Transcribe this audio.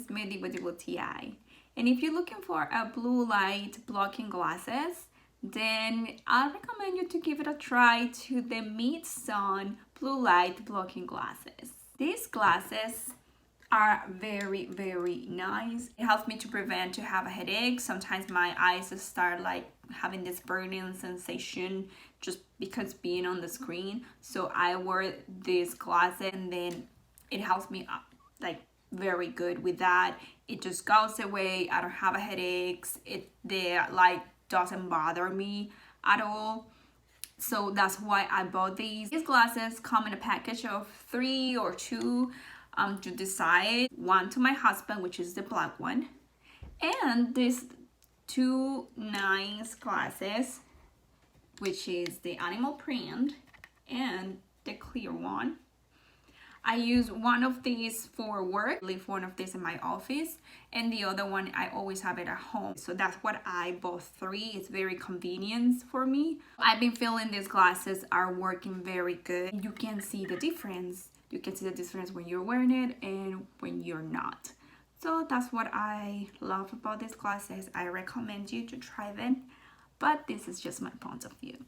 medieval TI. And if you're looking for a blue light blocking glasses, then I recommend you to give it a try to the MEETSUN blue light blocking glasses. These glasses are very nice. It helps me to prevent to have a headache. Sometimes my eyes start like having this burning sensation just because being on the screen. So I wear these glasses and then it helps me like very good with that. It just goes away. I don't have a headaches. The light doesn't bother me at all. So that's why I bought these. These glasses come in a package of 3 or 2 to decide. One to my husband, which is the black one, and these 2 nice glasses, which is the animal print and the clear one. I use one of these for work, leave one of these in my office, and the other one I always have it at home. So that's what I bought 3. It's very convenient for me. I've been feeling these glasses are working very good. You can see the difference. You can see the difference when you're wearing it and when you're not. So that's what I love about these glasses. I recommend you to try them, but this is just my point of view.